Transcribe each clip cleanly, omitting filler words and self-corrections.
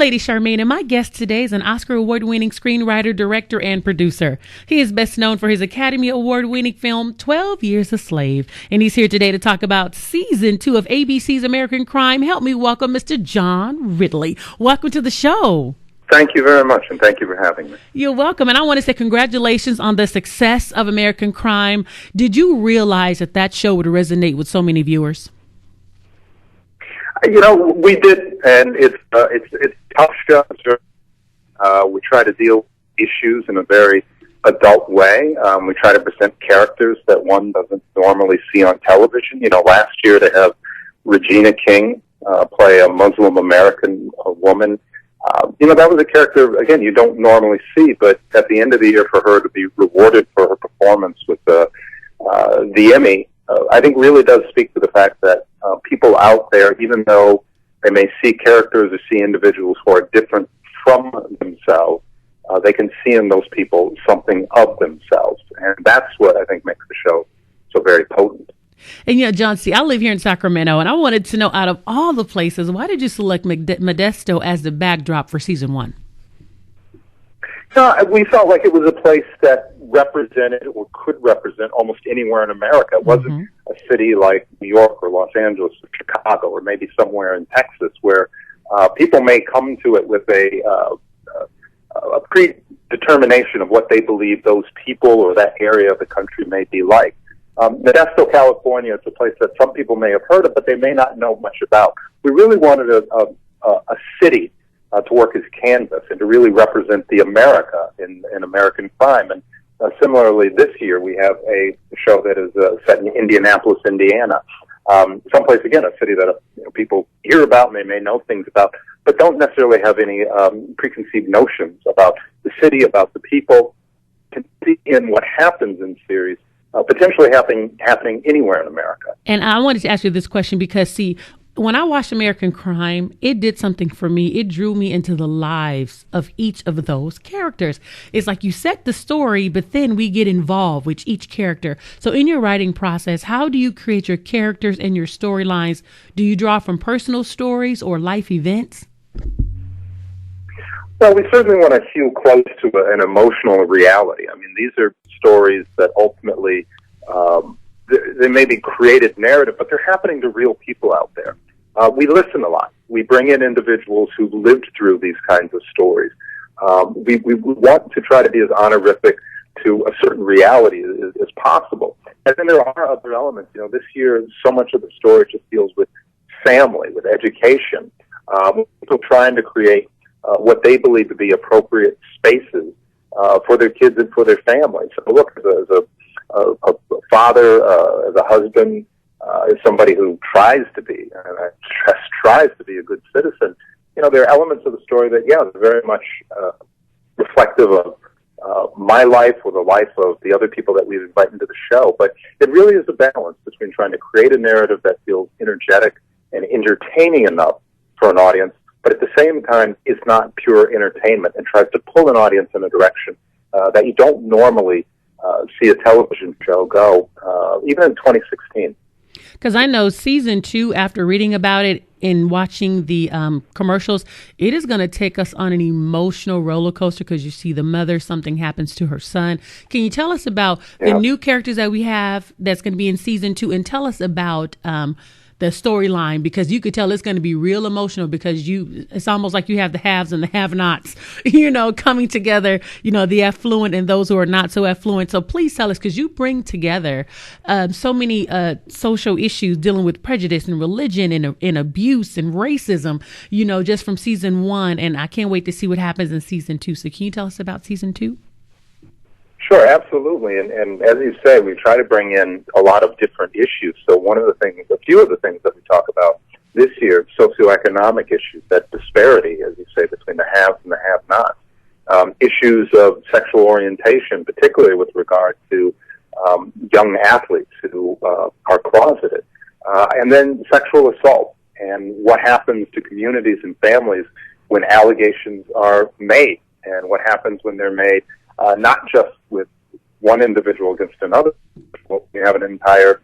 Lady Charmaine, and my guest today is an Oscar award-winning screenwriter, director, and producer. He is best known for his Academy Award-winning film, 12 Years a Slave. And he's here today to talk about Season 2 of ABC's American Crime. Help me welcome Mr. John Ridley. Welcome to the show. Thank you very much, and thank you for having me. You're welcome, and I want to say congratulations on the success of American Crime. Did you realize that that show would resonate with so many viewers? You know, we did, and it's tough show. We try to deal with issues in a very adult way. We try to present characters that one doesn't normally see on television. You know, last year to have Regina King play a Muslim American woman, that was a character, again, you don't normally see, but at the end of the year for her to be rewarded for her performance with the Emmy, I think really does speak to the fact that people out there, even though they may see characters or see individuals who are different from themselves, they can see in those people something of themselves. And that's what I think makes the show so very potent. And John, see, I live here in Sacramento, and I wanted to know, out of all the places, why did you select Modesto as the backdrop for season 1? We felt like it was a place that represented or could represent almost anywhere in America. It wasn't a city like New York or Los Angeles or Chicago or maybe somewhere in Texas where people may come to it with a predetermination of what they believe those people or that area of the country may be like. Modesto, California, is a place that some people may have heard of, but they may not know much about. We really wanted a city to work as canvas and to really represent the America in American crime. And similarly, this year we have a show that is set in Indianapolis, Indiana, someplace, again, a city that people hear about and they may know things about, but don't necessarily have any preconceived notions about the city, about the people, can see in what happens in series. Potentially happening anywhere in America. And I wanted to ask you this question because, see, when I watched American Crime, it did something for me. It drew me into the lives of each of those characters. It's like you set the story, but then we get involved with each character. So in your writing process, how do you create your characters and your storylines? Do you draw from personal stories or life events? Well, we certainly want to feel close to an emotional reality. I mean, these are stories that ultimately, they may be created narrative, but they're happening to real people out there. We listen a lot. We bring in individuals who've lived through these kinds of stories. We want to try to be as honorific to a certain reality as possible. And then there are other elements. This year, so much of the story just deals with family, with education, people trying to create what they believe to be appropriate spaces for their kids and for their families. So look, as a father, as a husband, as somebody who tries to be, and I stress tries to be a good citizen, there are elements of the story that, are very much reflective of my life or the life of the other people that we've invited into the show. But it really is a balance between trying to create a narrative that feels energetic and entertaining enough for an audience, but at the same time, it's not pure entertainment and tries to pull an audience in a direction that you don't normally see a television show go, even in 2016. Because I know season 2, after reading about it and watching the commercials, it is going to take us on an emotional roller coaster because you see the mother, something happens to her son. Can you tell us about the new characters that we have that's going to be in season 2, and tell us about the storyline, because you could tell it's going to be real emotional because it's almost like you have the haves and the have-nots, coming together, the affluent and those who are not so affluent. So please tell us, because you bring together so many social issues dealing with prejudice and religion and abuse and racism, just from season 1. And I can't wait to see what happens in season 2. So can you tell us about season 2? Sure, absolutely. And as you say, we try to bring in a lot of different issues. So a few of the things that we talk about this year, socioeconomic issues, that disparity, as you say, between the haves and the have-nots, issues of sexual orientation, particularly with regard to young athletes who are closeted, and then sexual assault and what happens to communities and families when allegations are made, and what happens when they're made not just with one individual against another. We have an entire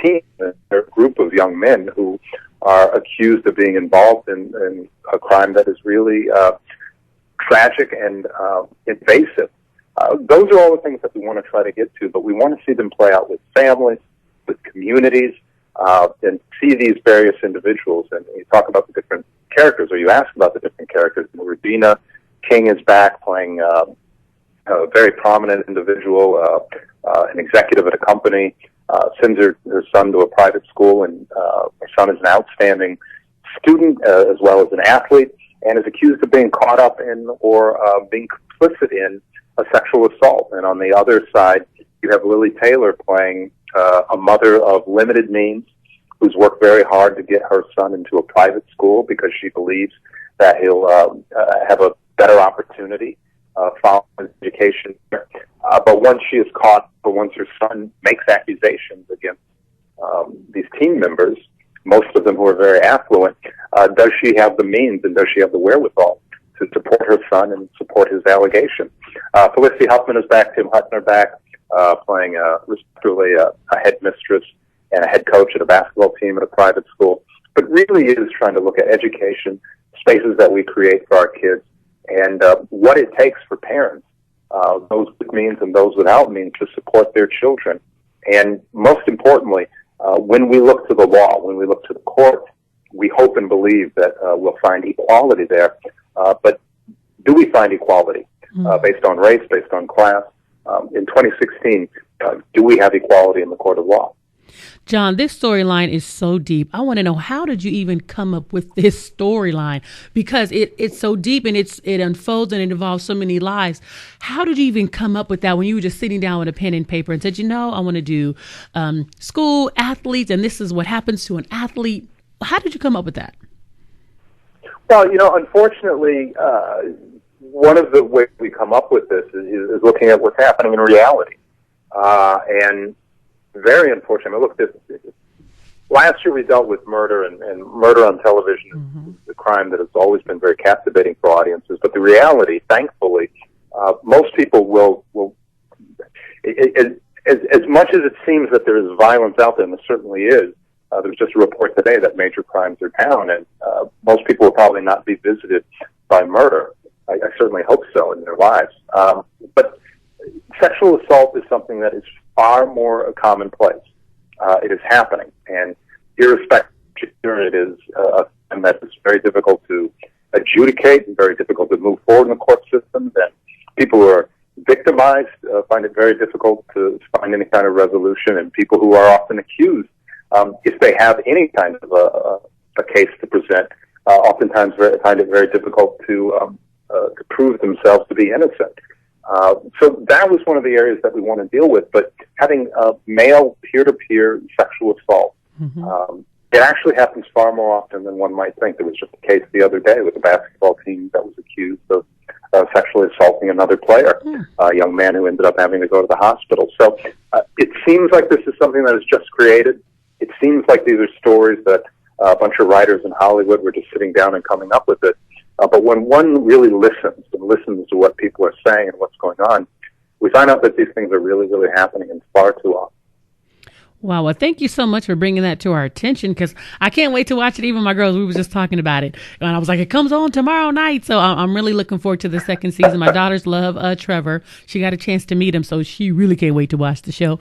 team, a group of young men who are accused of being involved in a crime that is really tragic and invasive. Those are all the things that we want to try to get to, but we want to see them play out with families, with communities, and see these various individuals. And you talk about the different characters, or you ask about the different characters. Regina King is back playing a very prominent individual, an executive at a company, sends her son to a private school, and her son is an outstanding student as well as an athlete, and is accused of being caught up in or being complicit in a sexual assault. And on the other side, you have Lily Taylor playing a mother of limited means who's worked very hard to get her son into a private school because she believes that he'll have a better opportunity following his education. But once she is caught, or once her son makes accusations against these team members, most of them who are very affluent, does she have the means and does she have the wherewithal to support her son and support his allegation? Felicity Huffman is back, Tim Hutton are back, playing respectively a headmistress and a head coach at a basketball team at a private school, but really is trying to look at education, spaces that we create for our kids, and what it takes for parents, those with means and those without means, to support their children. And most importantly, when we look to the law, when we look to the court, we hope and believe that we'll find equality there. But do we find equality based on race, based on class? In 2016, do we have equality in the court of law? John, this storyline is so deep. I want to know, how did you even come up with this storyline? Because it's so deep and it unfolds and it involves so many lives. How did you even come up with that when you were just sitting down with a pen and paper and said, I want to do school athletes, and this is what happens to an athlete? How did you come up with that? Well, unfortunately, one of the ways we come up with this is looking at what's happening in reality. And very unfortunate. Look, last year we dealt with murder, and murder on television is a crime that has always been very captivating for audiences. But the reality, thankfully, most people will as much as it seems that there is violence out there, and there certainly is, there was just a report today that major crimes are down, and most people will probably not be visited by murder. I certainly hope so in their lives. But sexual assault is something that is far more commonplace. It is happening, and irrespective, it is a crime that is very difficult to adjudicate and very difficult to move forward in the court systems, and people who are victimized find it very difficult to find any kind of resolution, and people who are often accused, if they have any kind of a case to present, oftentimes find it very difficult to prove themselves to be innocent. So that was one of the areas that we want to deal with. But having male peer-to-peer sexual assault, it actually happens far more often than one might think. There was just a case the other day with a basketball team that was accused of sexually assaulting another player, a young man who ended up having to go to the hospital. So it seems like this is something that is just created. It seems like these are stories that a bunch of writers in Hollywood were just sitting down and coming up with it. But when one really listens to what people are saying and what's going on, we find out that these things are really, really happening and far too often. Wow. Well, thank you so much for bringing that to our attention, because I can't wait to watch it. Even my girls, we were just talking about it, and I was like, it comes on tomorrow night. So I'm really looking forward to the second season. My daughters love Trevor. She got a chance to meet him, so she really can't wait to watch the show.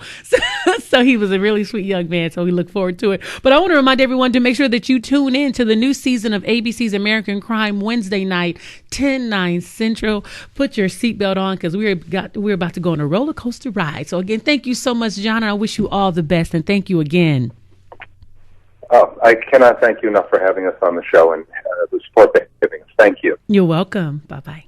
So he was a really sweet young man, so we look forward to it. But I want to remind everyone to make sure that you tune in to the new season of ABC's American Crime Wednesday night, 10/9 Central. Put your seatbelt on, because we're about to go on a roller coaster ride. So again, thank you so much, John, and I wish you all the best. And thank you again. Oh, I cannot thank you enough for having us on the show and the support that you're giving us. Thank you. You're welcome. Bye-bye.